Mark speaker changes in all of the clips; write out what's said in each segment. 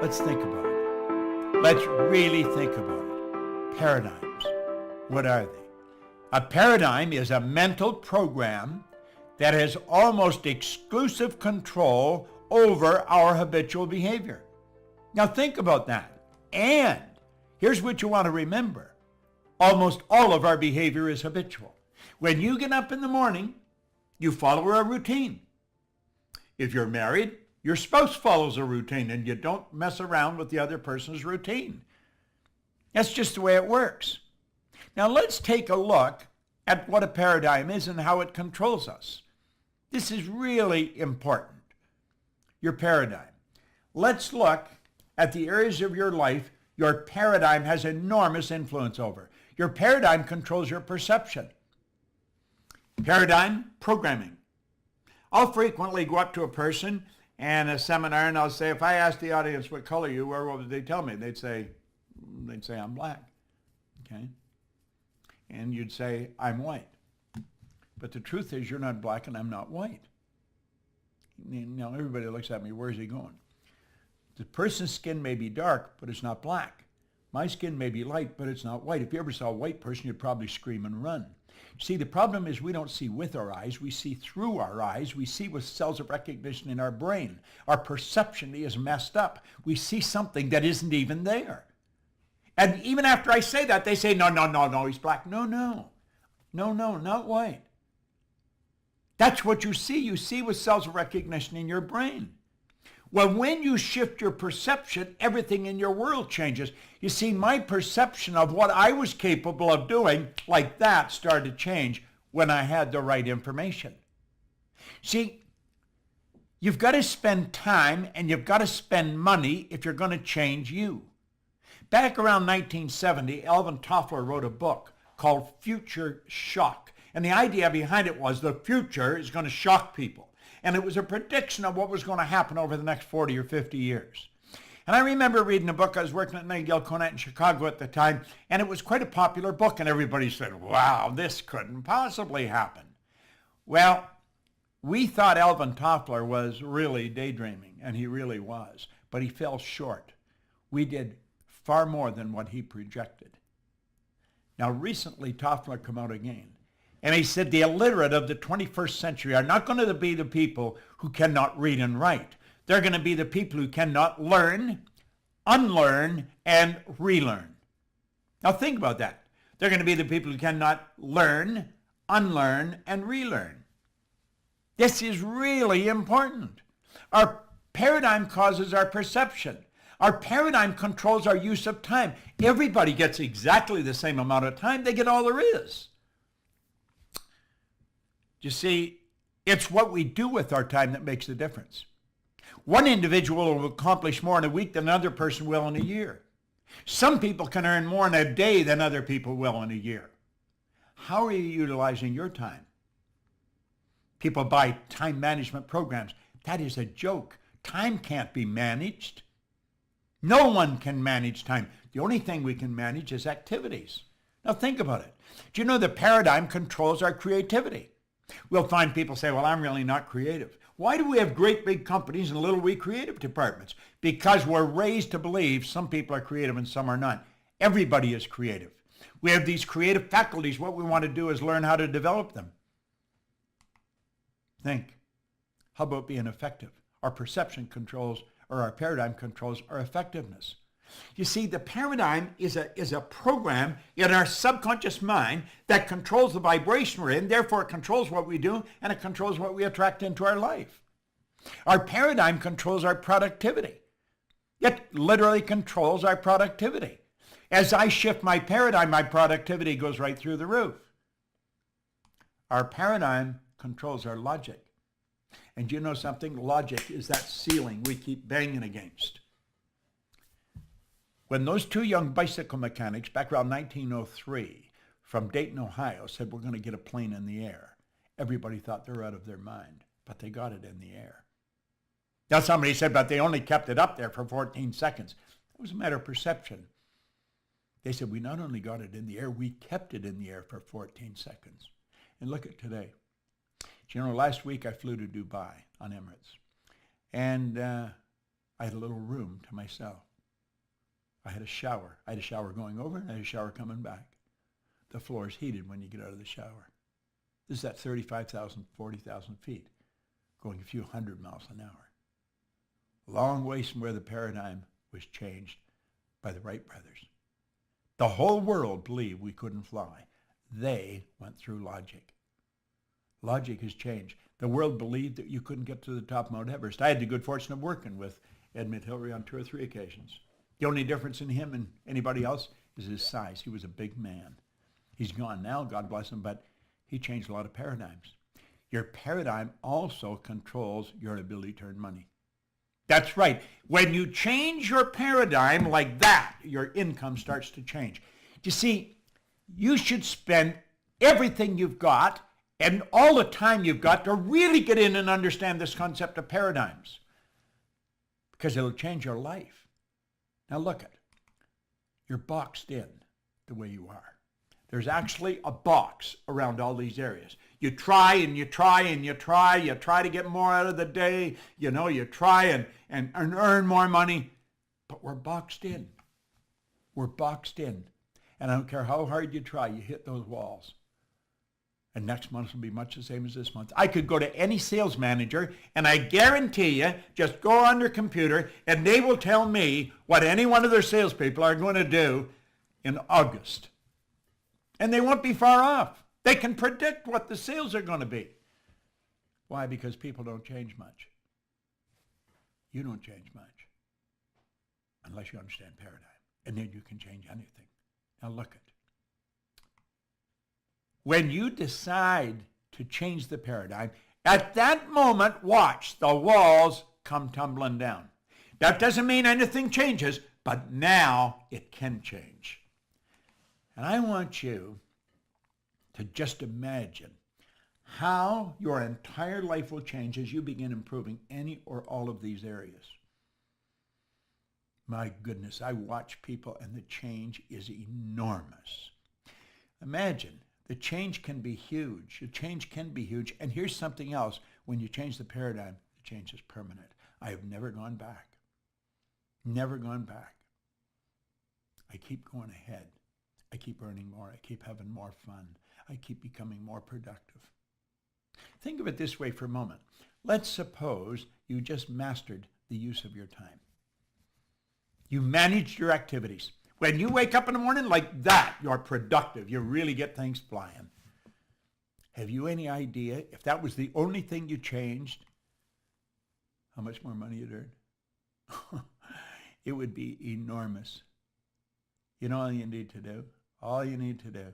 Speaker 1: Let's think about it. Let's really think about it. Paradigms. What are they? A paradigm is a mental program that has almost exclusive control over our habitual behavior. Now think about that. And here's what you want to remember. Almost all of our behavior is habitual. When you get up in the morning, you follow a routine. If you're married, your spouse follows a routine and you don't mess around with the other person's routine. That's just the way it works. Now let's take a look at what a paradigm is and how it controls us. This is really important. Your paradigm. Let's look at the areas of your life your paradigm has enormous influence over. Your paradigm controls your perception. Paradigm programming. I'll frequently go up to a person in a seminar and I'll say, if I ask the audience what color you were, what would they tell me? They'd say I'm black. Okay? And you'd say, I'm white. But the truth is you're not black and I'm not white. Now everybody looks at me, where's he going? The person's skin may be dark, but it's not black. My skin may be light, but it's not white. If you ever saw a white person, you'd probably scream and run. See, the problem is we don't see with our eyes, we see through our eyes, we see with cells of recognition in our brain. Our perception is messed up. We see something that isn't even there. And even after I say that, they say, no, he's black. No, not white. That's what you see. You see with cells of recognition in your brain. Well, when you shift your perception, everything in your world changes. You see, my perception of what I was capable of doing like that started to change when I had the right information. See, you've got to spend time and you've got to spend money if you're going to change you. Back around 1970, Alvin Toffler wrote a book called Future Shock. And the idea behind it was the future is going to shock people. And it was a prediction of what was going to happen over the next 40 or 50 years. And I remember reading a book. I was working at Nightingale Conant in Chicago at the time, and it was quite a popular book, and everybody said, wow, this couldn't possibly happen. Well, we thought Alvin Toffler was really daydreaming, and he really was, but he fell short. We did far more than what he projected. Now, recently, Toffler came out again. And he said the illiterate of the 21st century are not going to be the people who cannot read and write. They're going to be the people who cannot learn, unlearn, and relearn. Now think about that. They're going to be the people who cannot learn, unlearn, and relearn. This is really important. Our paradigm causes our perception. Our paradigm controls our use of time. Everybody gets exactly the same amount of time. They get all there is. You see, it's what we do with our time that makes the difference. One individual will accomplish more in a week than another person will in a year. Some people can earn more in a day than other people will in a year. How are you utilizing your time? People buy time management programs. That is a joke. Time can't be managed. No one can manage time. The only thing we can manage is activities. Now think about it. Do you know the paradigm controls our creativity? We'll find people say, well, I'm really not creative. Why do we have great big companies and little wee creative departments? Because we're raised to believe some people are creative and some are not. Everybody is creative. We have these creative faculties. What we want to do is learn how to develop them. Think. How about being effective? Our perception controls, or our paradigm controls our effectiveness. You see, the paradigm is a program in our subconscious mind that controls the vibration we're in, therefore it controls what we do, and it controls what we attract into our life. Our paradigm controls our productivity. It literally controls our productivity. As I shift my paradigm, my productivity goes right through the roof. Our paradigm controls our logic. And you know something? Logic is that ceiling we keep banging against. When those two young bicycle mechanics back around 1903 from Dayton, Ohio said, we're going to get a plane in the air, everybody thought they were out of their mind, but they got it in the air. Now somebody said, but they only kept it up there for 14 seconds. It was a matter of perception. They said, we not only got it in the air, we kept it in the air for 14 seconds. And look at today. You know, last week I flew to Dubai on Emirates. And I had a little room to myself. I had a shower. I had a shower going over and I had a shower coming back. The floor is heated when you get out of the shower. This is at 35,000, 40,000 feet, going a few hundred miles an hour. Long ways from where the paradigm was changed by the Wright brothers. The whole world believed we couldn't fly. They went through logic. Logic has changed. The world believed that you couldn't get to the top of Mount Everest. I had the good fortune of working with Edmund Hillary on 2 or 3 occasions. The only difference in him and anybody else is his size. He was a big man. He's gone now, God bless him, but he changed a lot of paradigms. Your paradigm also controls your ability to earn money. That's right. When you change your paradigm like that, your income starts to change. You see, you should spend everything you've got and all the time you've got to really get in and understand this concept of paradigms, because it'll change your life. Now look at, you're boxed in the way you are. There's actually a box around all these areas. You try and you try and you try to get more out of the day, you try and earn more money, but we're boxed in. We're boxed in. And I don't care how hard you try, you hit those walls. And next month will be much the same as this month. I could go to any sales manager, and I guarantee you, just go on their computer, and they will tell me what any one of their salespeople are going to do in August. And they won't be far off. They can predict what the sales are going to be. Why? Because people don't change much. You don't change much unless you understand paradigm. And then you can change anything. Now look at. When you decide to change the paradigm, at that moment, watch, the walls come tumbling down. That doesn't mean anything changes, but now it can change. And I want you to just imagine how your entire life will change as you begin improving any or all of these areas. My goodness, I watch people and the change is enormous. Imagine, the change can be huge. The change can be huge. And here's something else. When you change the paradigm, the change is permanent. I have never gone back. Never gone back. I keep going ahead. I keep earning more. I keep having more fun. I keep becoming more productive. Think of it this way for a moment. Let's suppose you just mastered the use of your time. You managed your activities. When you wake up in the morning like that, you're productive. You really get things flying. Have you any idea if that was the only thing you changed, how much more money you'd earn? It would be enormous. You know all you need to do? All you need to do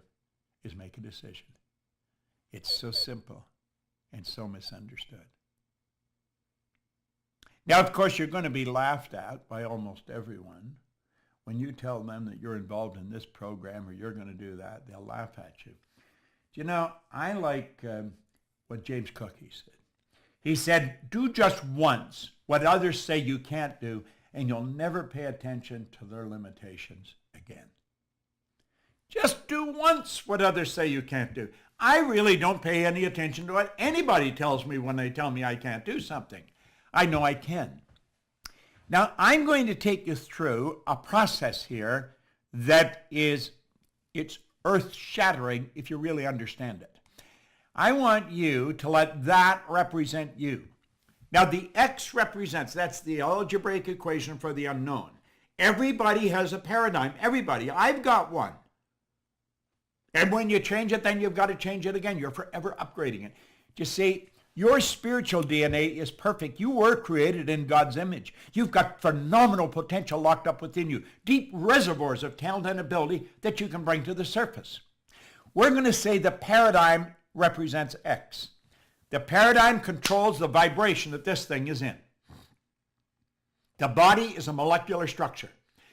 Speaker 1: is make a decision. It's so simple and so misunderstood. Now, of course, you're going to be laughed at by almost everyone. When you tell them that you're involved in this program or you're going to do that, they'll laugh at you. You know, I like what James Cook said. He said, do just once what others say you can't do, and you'll never pay attention to their limitations again. Just do once what others say you can't do. I really don't pay any attention to what anybody tells me when they tell me I can't do something. I know I can. Now, I'm going to take you through a process here that it's earth-shattering if you really understand it. I want you to let that represent you. Now, the X represents, that's the algebraic equation for the unknown. Everybody has a paradigm. Everybody. I've got one. And when you change it, then you've got to change it again. You're forever upgrading it. You see, your spiritual DNA is perfect. You were created in God's image. You've got phenomenal potential locked up within you, deep reservoirs of talent and ability that you can bring to the surface. We're going to say the paradigm represents X. The paradigm controls the vibration that this thing is in. The body is a molecular structure.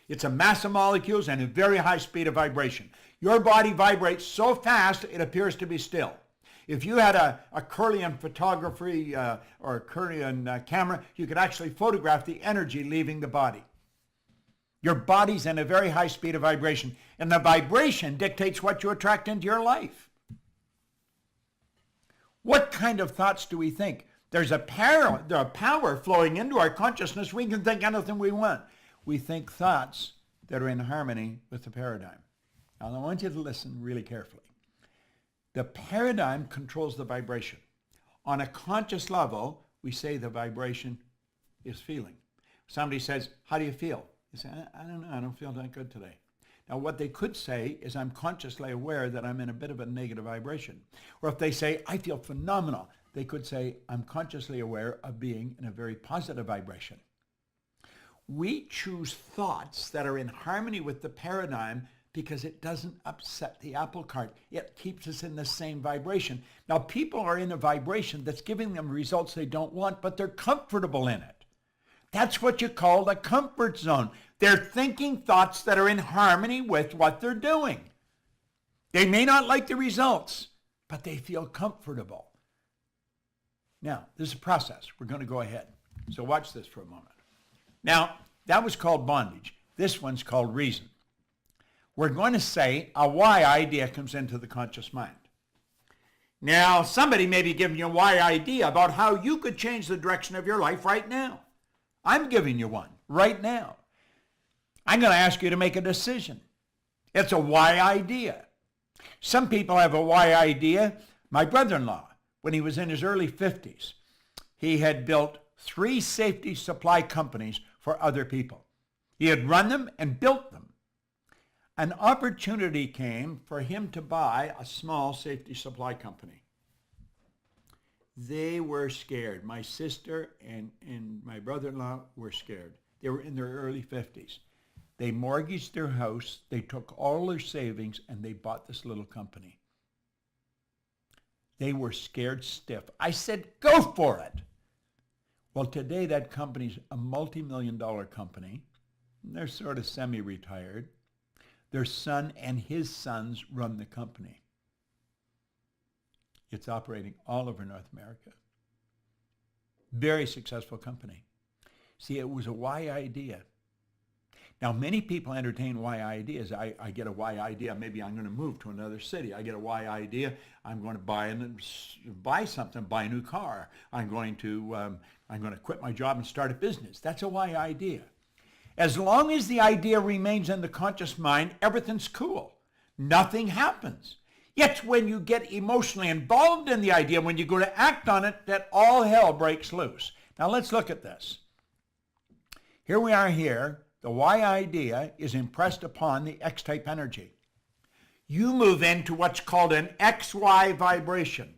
Speaker 1: It's a mass of molecules and a very high speed of vibration. Your body vibrates so fast it appears to be still. If you had a Curlian photography or a Curlian camera, you could actually photograph the energy leaving the body. Your body's in a very high speed of vibration, and the vibration dictates what you attract into your life. What kind of thoughts do we think? There's a power flowing into our consciousness. We can think anything we want. We think thoughts that are in harmony with the paradigm. Now, I want you to listen really carefully. The paradigm controls the vibration. On a conscious level, we say the vibration is feeling. Somebody says, how do you feel? You say, I don't know, I don't feel that good today. Now, what they could say is, I'm consciously aware that I'm in a bit of a negative vibration. Or if they say, I feel phenomenal, they could say, I'm consciously aware of being in a very positive vibration. We choose thoughts that are in harmony with the paradigm because it doesn't upset the apple cart. It keeps us in the same vibration. Now, people are in a vibration that's giving them results they don't want, but they're comfortable in it. That's what you call the comfort zone. They're thinking thoughts that are in harmony with what they're doing. They may not like the results, but they feel comfortable. Now, this is a process. We're going to go ahead. So watch this for a moment. Now, that was called bondage. This one's called reason. We're going to say a why idea comes into the conscious mind. Now, somebody may be giving you a why idea about how you could change the direction of your life right now. I'm giving you one right now. I'm going to ask you to make a decision. It's a why idea. Some people have a why idea. My brother-in-law, when he was in his early 50s, he had built 3 safety supply companies for other people. He had run them and built them. An opportunity came for him to buy a small safety supply company. They were scared. My sister and my brother-in-law were scared. They were in their early 50s. They mortgaged their house, they took all their savings, and they bought this little company. They were scared stiff. I said, go for it. Well, today that company's a multi-million-dollar company. They're sort of semi-retired. Their son and his sons run the company. It's operating all over North America. Very successful company. See, it was a why idea. Now, many people entertain why ideas. I get a why idea. Maybe I'm going to move to another city. I get a why idea. I'm going to buy something, buy a new car. I'm going to quit my job and start a business. That's a why idea. As long as the idea remains in the conscious mind, everything's cool. Nothing happens. Yet when you get emotionally involved in the idea, when you go to act on it, that all hell breaks loose. Now let's look at this. Here we are here. The why idea is impressed upon the X-type energy. You move into what's called an XY vibration.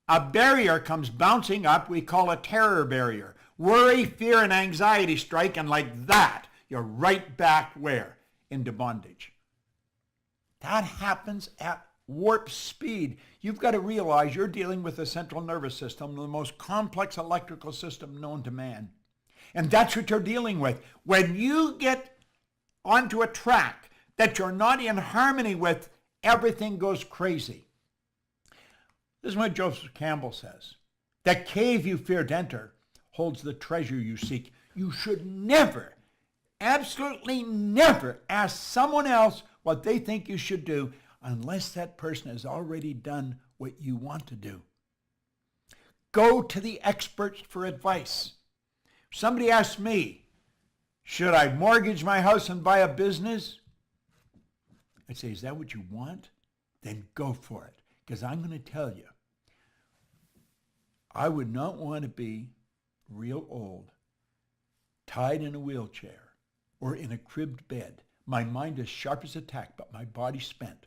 Speaker 1: A barrier comes bouncing up, we call a terror barrier. Worry, fear, and anxiety strike, and like that, you're right back where? Into bondage. That happens at warp speed. You've got to realize you're dealing with the central nervous system, the most complex electrical system known to man. And that's what you're dealing with. When you get onto a track that you're not in harmony with, everything goes crazy. This is what Joseph Campbell says. The cave you fear to enter holds the treasure you seek. You should never, absolutely never ask someone else what they think you should do unless that person has already done what you want to do. Go to the experts for advice. Somebody asked me, should I mortgage my house and buy a business? I'd say, is that what you want? Then go for it. Because I'm going to tell you, I would not want to be real old, tied in a wheelchair, or in a cribbed bed. My mind is sharp as a tack, but my body spent.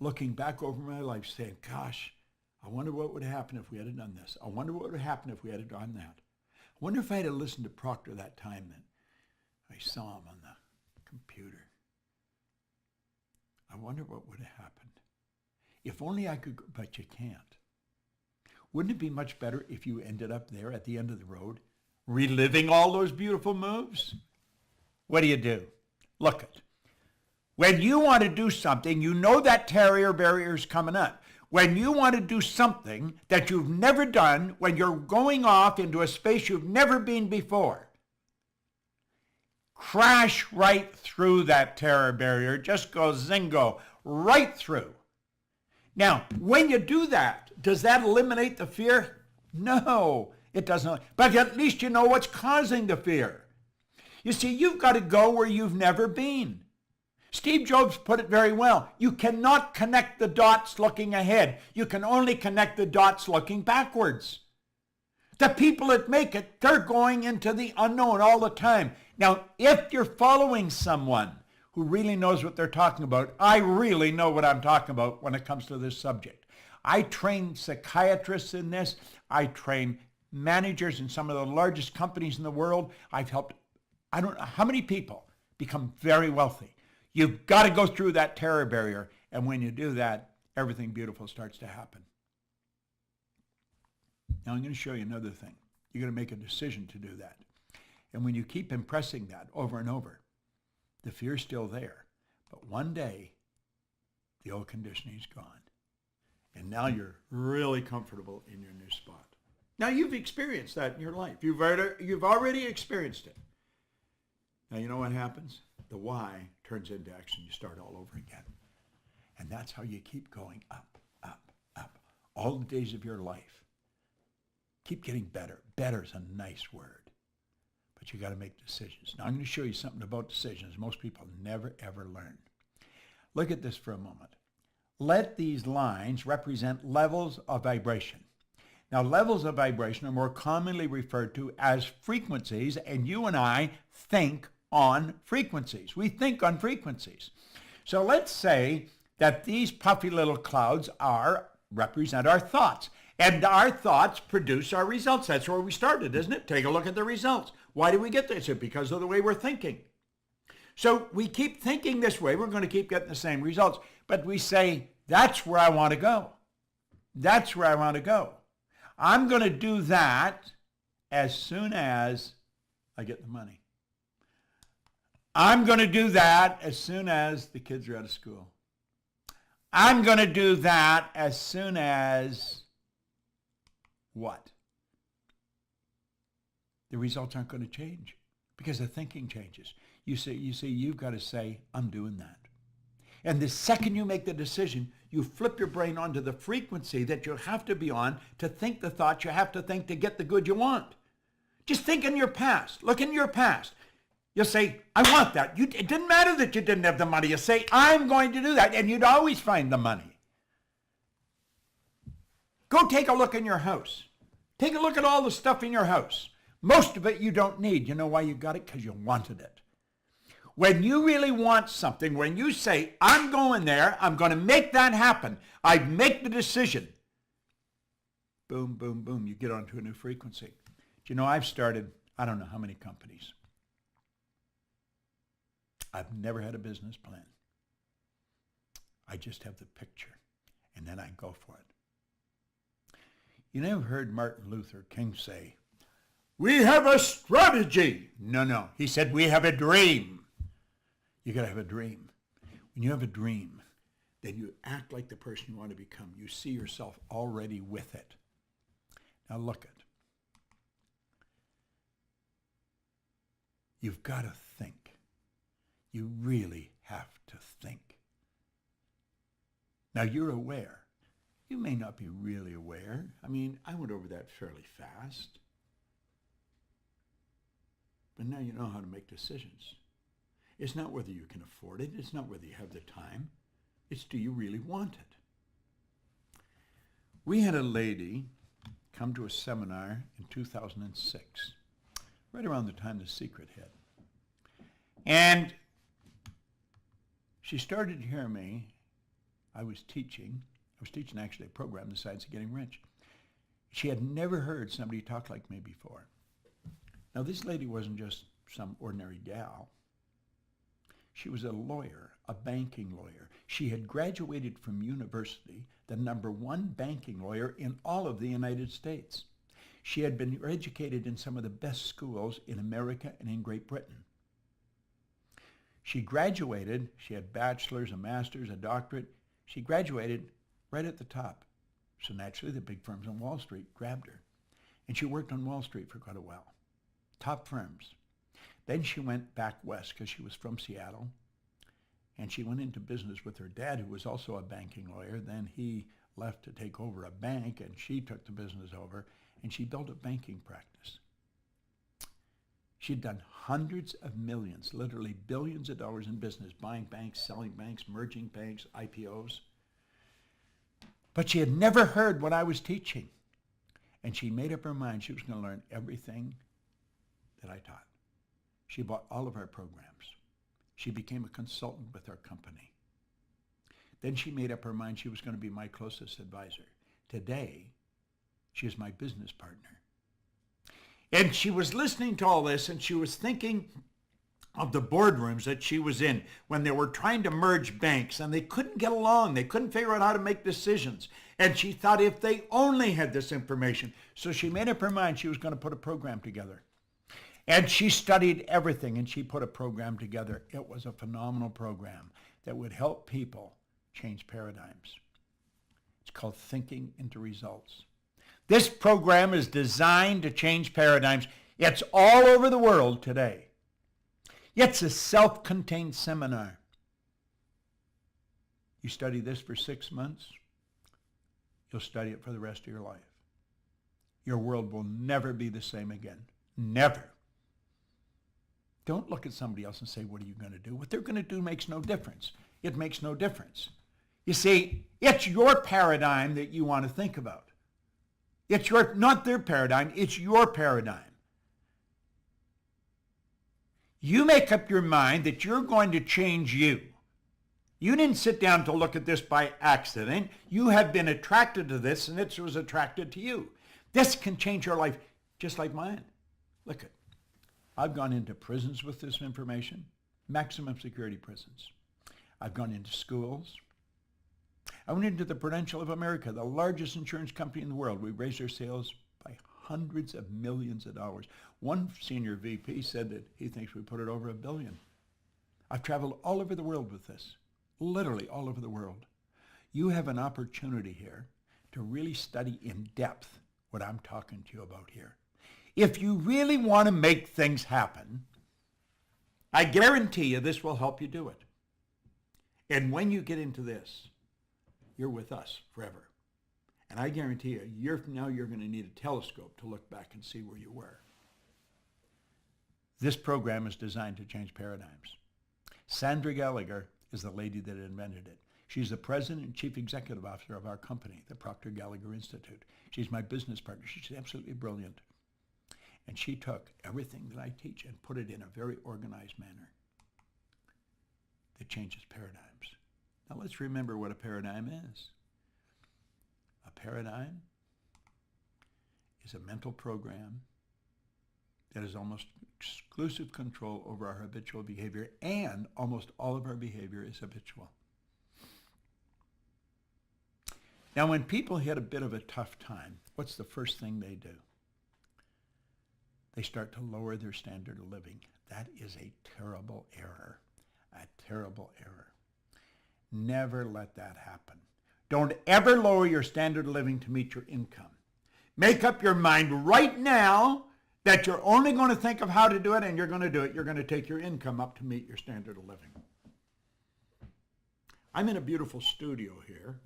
Speaker 1: Looking back over my life saying, gosh, I wonder what would happen if we had done this. I wonder what would happen if we had done that. I wonder if I had listened to Proctor that time that I saw him on the computer. I wonder what would have happened. If only I could, but you can't. Wouldn't it be much better if you ended up there at the end of the road, reliving all those beautiful moves? What do? Look it. When you want to do something, you know that terror barrier is coming up. When you want to do something that you've never done, when you're going off into a space you've never been before, crash right through that terror barrier. Just go zingo, right through. Now, when you do that, does that eliminate the fear? No, it doesn't. But at least you know what's causing the fear. You see, you've got to go where you've never been. Steve Jobs put it very well. You cannot connect the dots looking ahead. You can only connect the dots looking backwards. The people that make it, they're going into the unknown all the time. Now, if you're following someone who really knows what they're talking about, I really know what I'm talking about when it comes to this subject. I train psychiatrists in this. I train managers in some of the largest companies in the world. I've helped, I don't know how many people become very wealthy. You've got to go through that terror barrier. And when you do that, everything beautiful starts to happen. Now I'm going to show you another thing. You're going to make a decision to do that. And when you keep impressing that over and over, the fear's still there. But one day, the old conditioning's gone. And now you're really comfortable in your new spot. Now you've experienced that in your life. You've already experienced it. Now you know what happens? The why turns into action. You start all over again. And that's how you keep going up, up, up. All the days of your life. Keep getting better. Better is a nice word. But you got to make decisions. Now I'm going to show you something about decisions most people never ever learn. Look at this for a moment. Let these lines represent levels of vibration. Now levels of vibration are more commonly referred to as frequencies, and you and I think on frequencies. We think on frequencies. So let's say that these puffy little clouds represent our thoughts. And our thoughts produce our results. That's where we started, isn't it? Take a look at the results. Why do we get this? It's because of the way we're thinking. So we keep thinking this way. We're going to keep getting the same results. But we say, that's where I want to go. That's where I want to go. I'm going to do that as soon as I get the money. I'm going to do that as soon as the kids are out of school. I'm going to do that as soon as what? The results aren't going to change because the thinking changes. You see, you've got to say, I'm doing that. And the second you make the decision, you flip your brain onto the frequency that you have to be on to think the thoughts you have to think to get the good you want. Just think in your past. Look in your past. You'll say, I want that. It didn't matter that you didn't have the money. You say, I'm going to do that. And you'd always find the money. Go take a look in your house. Take a look at all the stuff in your house. Most of it you don't need. You know why you got it? Because you wanted it. When you really want something, when you say, I'm going there, I'm going to make that happen, I make the decision, boom, boom, boom, you get onto a new frequency. Do you know, I've started, I don't know how many companies. I've never had a business plan. I just have the picture, and then I go for it. You never heard Martin Luther King say, we have a strategy. No. He said, we have a dream. You got to have a dream. When you have a dream, then you act like the person you want to become. You see yourself already with it. Now look at. You've got to think. You really have to think. Now you're aware. You may not be really aware. I mean, I went over that fairly fast. But now you know how to make decisions. It's not whether you can afford it. It's not whether you have the time. It's do you really want it? We had a lady come to a seminar in 2006, right around the time The Secret hit. And she started to hear me. I was teaching actually a program, The Science of Getting Rich. She had never heard somebody talk like me before. Now, this lady wasn't just some ordinary gal. She was a lawyer, a banking lawyer. She had graduated from university, the #1 banking lawyer in all of the United States. She had been educated in some of the best schools in America and in Great Britain. She graduated, she had bachelor's, a master's, a doctorate. She graduated right at the top. So naturally, the big firms on Wall Street grabbed her. And she worked on Wall Street for quite a while. Top firms. Then she went back west because she was from Seattle. And she went into business with her dad, who was also a banking lawyer. Then he left to take over a bank, and she took the business over. and she built a banking practice. She'd done hundreds of millions, literally billions of dollars in business, buying banks, selling banks, merging banks, IPOs. But she had never heard what I was teaching. And she made up her mind she was going to learn everything that I taught. She bought all of our programs. She became a consultant with our company. Then she made up her mind she was going to be my closest advisor. Today, she is my business partner. And she was listening to all this, and she was thinking of the boardrooms that she was in when they were trying to merge banks, and they couldn't get along. They couldn't figure out how to make decisions. And she thought if they only had this information. So she made up her mind she was going to put a program together. And she studied everything, and she put a program together. It was a phenomenal program that would help people change paradigms. It's called Thinking into Results. This program is designed to change paradigms. It's all over the world today. It's a self-contained seminar. You study this for 6 months, you'll study it for the rest of your life. Your world will never be the same again. Never. Don't look at somebody else and say, what are you going to do? What they're going to do makes no difference. It makes no difference. You see, it's your paradigm that you want to think about. It's not their paradigm, it's your paradigm. You make up your mind that you're going to change you. You didn't sit down to look at this by accident. You have been attracted to this, and it was attracted to you. This can change your life just like mine. Look at, I've gone into prisons with this information, maximum security prisons. I've gone into schools. I went into the Prudential of America, the largest insurance company in the world. We raised our sales by hundreds of millions of dollars. One senior VP said that he thinks we put it over $1 billion. I've traveled all over the world with this, literally all over the world. You have an opportunity here to really study in depth what I'm talking to you about here. If you really want to make things happen, I guarantee you this will help you do it. And when you get into this, you're with us forever. And I guarantee you, a year from now, you're going to need a telescope to look back and see where you were. This program is designed to change paradigms. Sandra Gallagher is the lady that invented it. She's the president and chief executive officer of our company, the Proctor Gallagher Institute. She's my business partner. She's absolutely brilliant. And she took everything that I teach and put it in a very organized manner that changes paradigms. Now let's remember what a paradigm is. A paradigm is a mental program that has almost exclusive control over our habitual behavior, and almost all of our behavior is habitual. Now when people hit a bit of a tough time, what's the first thing they do? They start to lower their standard of living. That is a terrible error, a terrible error. Never let that happen. Don't ever lower your standard of living to meet your income. Make up your mind right now that you're only going to think of how to do it, and you're going to do it. You're going to take your income up to meet your standard of living. I'm in a beautiful studio here.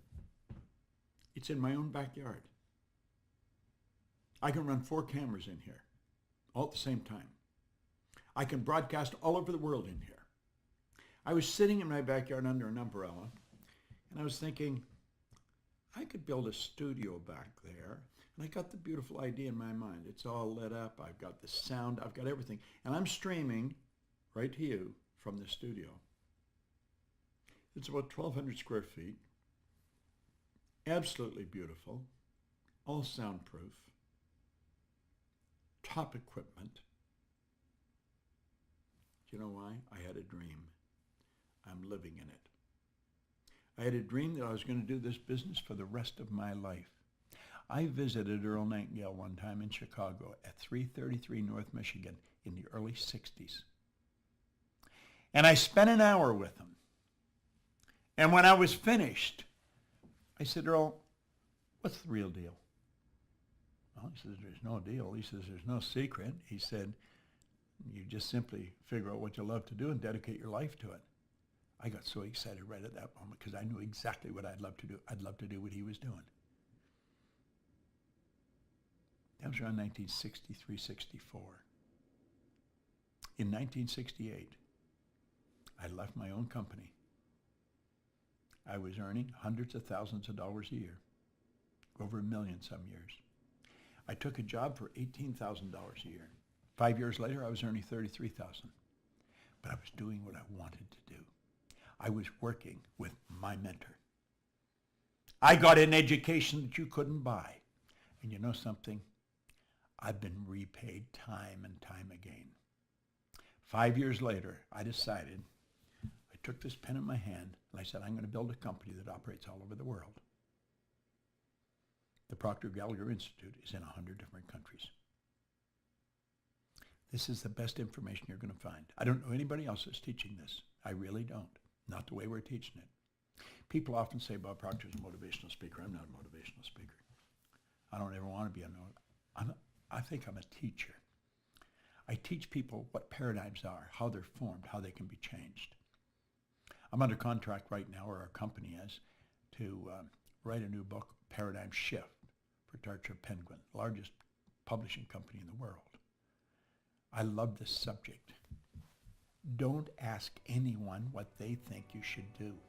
Speaker 1: It's in my own backyard. I can run 4 cameras in here all at the same time. I can broadcast all over the world in here. I was sitting in my backyard under an umbrella, and I was thinking, I could build a studio back there, and I got the beautiful idea in my mind. It's all lit up. I've got the sound. I've got everything. And I'm streaming right to you from the studio. It's about 1,200 square feet. Absolutely beautiful. All soundproof. Top equipment. Do you know why? I had a dream. I'm living in it. I had a dream that I was going to do this business for the rest of my life. I visited Earl Nightingale one time in Chicago at 333 North Michigan in the early 60s. And I spent an hour with him. And when I was finished, I said, Earl, what's the real deal? Well, he says, there's no deal. He says, there's no secret. He said, you just simply figure out what you love to do and dedicate your life to it. I got so excited right at that moment because I knew exactly what I'd love to do. I'd love to do what he was doing. That was around 1963, 64. In 1968, I left my own company. I was earning hundreds of thousands of dollars a year, over $1 million some years. I took a job for $18,000 a year. 5 years later, I was earning $33,000. But I was doing what I wanted to do. I was working with my mentor. I got an education that you couldn't buy. And you know something? I've been repaid time and time again. 5 years later, I decided, I took this pen in my hand, and I said, I'm going to build a company that operates all over the world. The Proctor Gallagher Institute is in 100 different countries. This is the best information you're going to find. I don't know anybody else that's teaching this. I really don't. Not the way we're teaching it. People often say Bob Proctor's a motivational speaker. I'm not a motivational speaker. I don't ever want to be I think I'm a teacher. I teach people what paradigms are, how they're formed, how they can be changed. I'm under contract right now, or our company is, to write a new book, Paradigm Shift, for Darcher Penguin, the largest publishing company in the world. I love this subject. Don't ask anyone what they think you should do.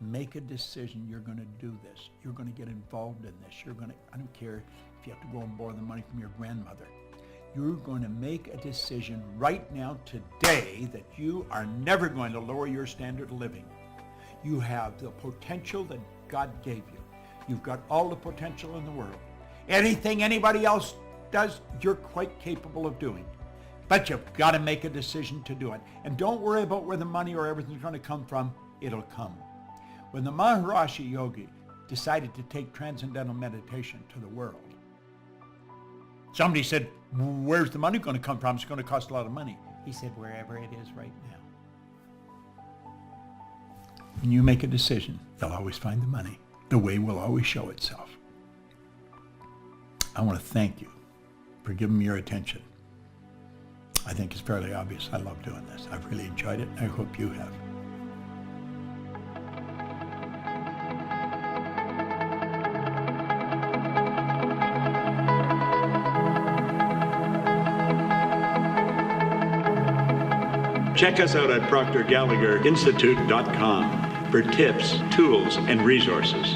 Speaker 1: Make a decision. You're going to do this. You're going to get involved in this. I don't care if you have to go and borrow the money from your grandmother. You're going to make a decision right now, today, that you are never going to lower your standard of living. You have the potential that God gave you. You've got all the potential in the world. Anything anybody else does, you're quite capable of doing. But you've got to make a decision to do it. And don't worry about where the money or everything's going to come from. It'll come. When the Maharishi Yogi decided to take transcendental meditation to the world, somebody said, where's the money going to come from? It's going to cost a lot of money. He said, wherever it is right now. When you make a decision, you'll always find the money. The way will always show itself. I want to thank you for giving me your attention. I think it's fairly obvious I love doing this. I've really enjoyed it. I hope you have.
Speaker 2: Check us out at ProctorGallagherInstitute.com for tips, tools, and resources.